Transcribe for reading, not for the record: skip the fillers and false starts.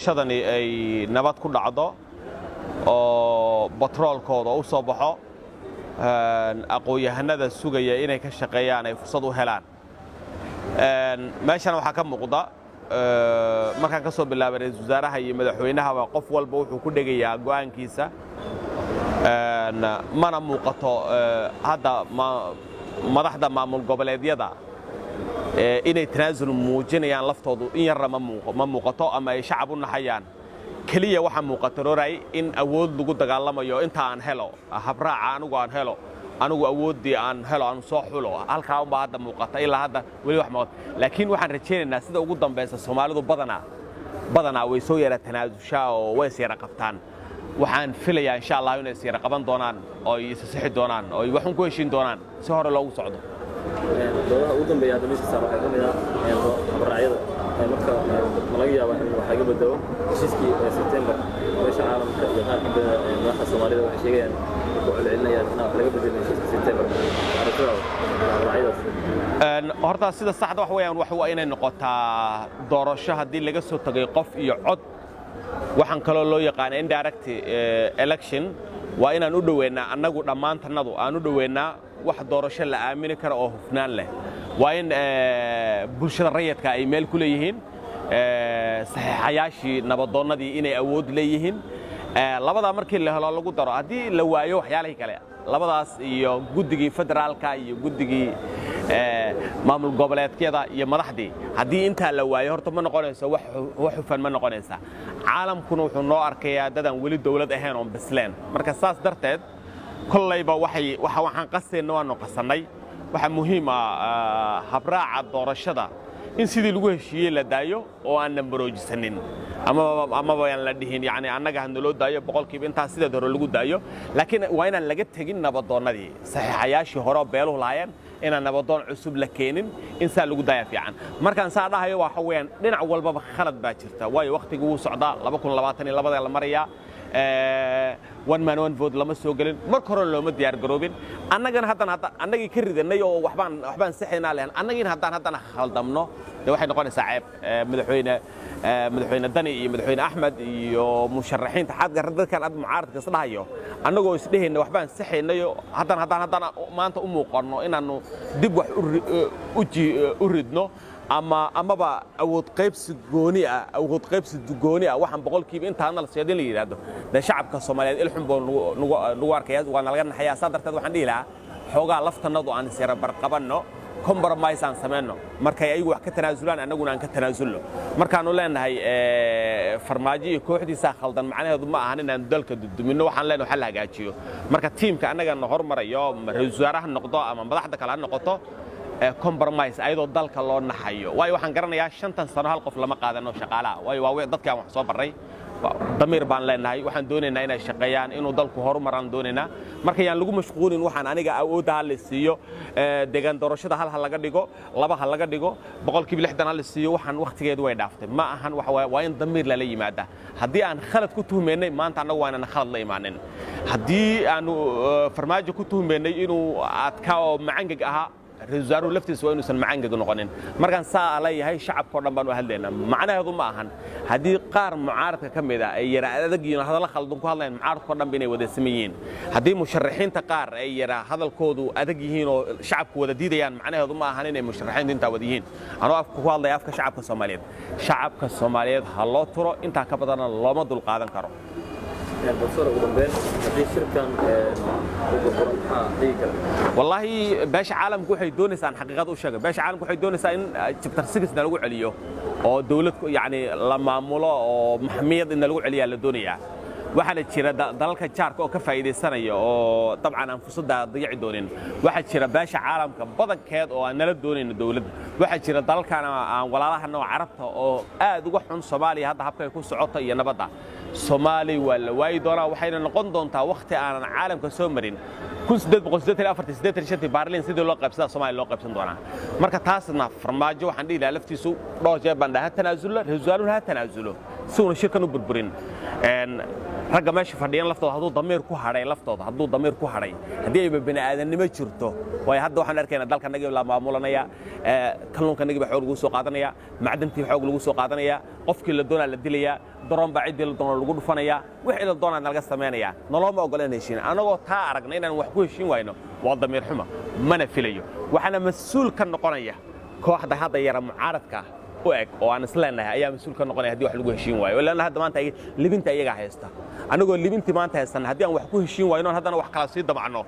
doorashadani ay nabad ku dhacdo oo batroolkooda u soo baxo aqoon-yahanada sugaya inay ka shaqeeyaan ay fursad u helaan meeshana waxaa ka muuqda markaan ka soo bilaabay ra'iisul wasaaraha iyo madaxweynahaba qof walba wuxuu ku dhegayaa go'aankiisa mana muuqato hadda madaxda maamul goboleedyada inay tanaasul muujinayaan laftoodu in yarna ma muuqato ama ay shacab u naxayaan keliya waxaa muuqata roray in awood lagu dagaalamayo inta aan helo habraaca anigu awooddii aan helo aan soo xulo halkaa unbaa hadda muuqata ilaa hadda weli wax muuqata laakiin waxaan rajaynaynaa sida ugu dambaysa Soomaalidu badanaa way soo yara tanaasushaa oo way is yara qabtaan waxaan filayaa insha Allah inay is yara qaban doonaan oo ay sixi doonaan oo ay waxun ku heshiin doonaan si hore loogu socdo doodaha ugu dambeeya meesha waxaa ka mid ah habraacyada marka ma laga yaabaa in wax laga bedelo heshiiskii September meesha caalamka iyo qaar ka mid ah madaxda Soomaalida waxay sheegayaan ku celcelinayaan in wax laga bedelo heshiiskii September horta sida saxda wax weeyaan wax waa inay noqotaa doorasho haddii laga soo tagay qof iyo cod waxaan kaloo loo yaqaan indirect election waa inaan u dhaweynaa annagu dhammaantannadu aan u dhaweynaa wax doorasho la aamini karo oo hufnaan leh waa in bulshada rayidka ay meel ku leeyihiin saxiixayaashii nabadoonnadii inay awood leeyihiin labadaa markii la helo lagu daro haddii la waayo waxyaalihii kale labadaas iyo guddigii federaalka iyo guddigii maamul goboleedyada iyo madaxdii haddii intaa la waayo horta ma noqonayso wax hufan ma noqonaysa caalamkuna wuxuu noo arkayaa dadaan weli dawlad ahayn oo bisleen marka saas darteed kollayba waxaan qasayna waanu qasannay waxa muhiim ah habraaca doorashada in sidii lagu heshiiyey la daayo oo aan nambaroojisanin ama aan la dhihin yani annaga hadna loo daayo boqolkiiba intaas sideed hore lagu daayo laakiin waa inaan laga tegin nabadoonnadii saxiixayaashii hore beeluhu lahaayeen inaan nabadoon cusub la keenin in saa lagu daaya fiican markaan saa dhahayo waxa weeyaan dhinac walbaba khalad baa jirta waayo waqtigu wuu socdaa 2022 la marayaa one man one vote lama soo galin marka hore looma diyaar garoobin annagii ka ridanay oo waxbaan saxaynaa lehen annagina haddana khaldamno waxay noqonaysaa ceeb madaxweyne Dani iyo madaxweyne Axmed iyo musharaxiinta xadga dadkan mucaaradka isdhahayo annagoo isdhehayna waxbaan saxaynayo haddana maanta u muuqano inaanu dib wax u ridno amaba awood qaybsi gooni ah waxaan boqolkiiba intaana la seedin la yiraahdo shacabka Soomaaliyeed ilxun boo nagu arkaya waana laga naxayaa sadarteed waxaan dhihi lahaa xoogaa laftanadu aan isira barqabanno compromise aan sameeyno markay ayagu wax ka tanaasulaan annaguna aan ka tanaasulno markaanu leenahay farmaajo iyo kooxdiisa khaldan macnaheedu ma ahan inaan dalka dudumino waxaan leenahay xal hagaajiyo marka tiimka annaga hormarayo ra'iisul wasaaraha noqdo ama madaxda kale ha noqoto compromise ayadoo dalka loo naxayo waayo waxaan garanayaa 5 sano hal qof lama qaadano shaqaalaha waayo waa dadka aan wax soo baray damiir baan leenahay waxaan doonaynaa inay shaqeeyaan inuu dalku horumaraan doonaynaa marka yaan lagu mashquulin waxaan aniga awoodda la siiyo deegaan doorashada hal laga dhigo laba hal laga dhigo boqolkiiba 60 la siiyo waxaan waqtigeedu way dhaaftay ma ahan waa in damiir la yimaada haddii aan khalad ku tuhmeynay maanta anagu waa inaan khalad la imaanin haddii aanu farmaajo ku tuhmeynay inuu adka oo macangag ahaa ra'iisul wasaaruhu laftiisa waa inuusan macangag noqonin markaan saa leeyahay shacabka dhan baan u hadlaynaa macnaheedu ma ahan haddii qaar mucaaradka ka mid ah ay yara adag yihiin hadalla khaldan ku hadlayaan mucaaradka dhan inay wada sameeyeen haddii musharaxiinta qaar ay yara hadalkoodu adag yihiin oo shacabku wada diidayaan macnaheedu ma ahan inay musharaxiinta inta wada yihiin anoo afka ku hadlaya afka shacabka Soomaaliyeed ha loo turo inta ka badan looma dul qaadan karo والله باش عالمك waxay doonaysaa xaqiiqad u sheegay باش عالمك waxay doonaysaa in chapter 6 na lagu celiyo oo dawladku yaani la maamulo oo maxmiyad in lagu celiyo la doonayaa waxaana jira dalalka jaarka oo ka faa'iideysanaya oo dabcan aan fursada diyaci doonin waxa jira baasha caalamka badankeed oo aan nala doonin dawladda waxa jira dalkan aan walaalahana carabta oo aad uga xun Soomaaliya hadda habka ay ku socoto iyo nabadda Soomaaliya wala way doonaa waxayna noqon doontaa waqti aan caalamka soo marin 1848 Berlin sidii loo qaybsaday Soomaaliya loo qaybsan doonaa marka taasna farmaajo waxaan dhihi lahaa laftiisu dhowr jeer baan dhahay tanaasul ra'iisul wasaaruhu ha tanaasulo si uuna shirkan u burburin ragga meesha fadhiyan laftooda hadduu damiir ku hadhay haddii ayba bini aadannimo jirto waayo hadda waxaan arkaynaa dalkanagii la maamulanaya kalluunkanagii baa xoog lagu soo qaadanaya macdantii xoog lagu soo qaadanaya qofkii la doonaa la dilaya daroon baa ciddii la doona lagu dhufanaya wixii la doonaa nalaga samaynaya noloma ogolaan heshiin anagoo taa aragna inaan wax ku heshiin wayno waa damiir xumo mana filayo waxaana mas-uul ka noqonaya kooxda hadda yara mucaaradka u eg oo aan isleenahay ayaa mas-uul ka noqonaya haddii wax lagu heshiin waayo ilaana hadda maanta libinta iyagaa haysta anagoo libintii maanta haysana haddii aan wax ku heshiin wayno haddana wax kala sii damacno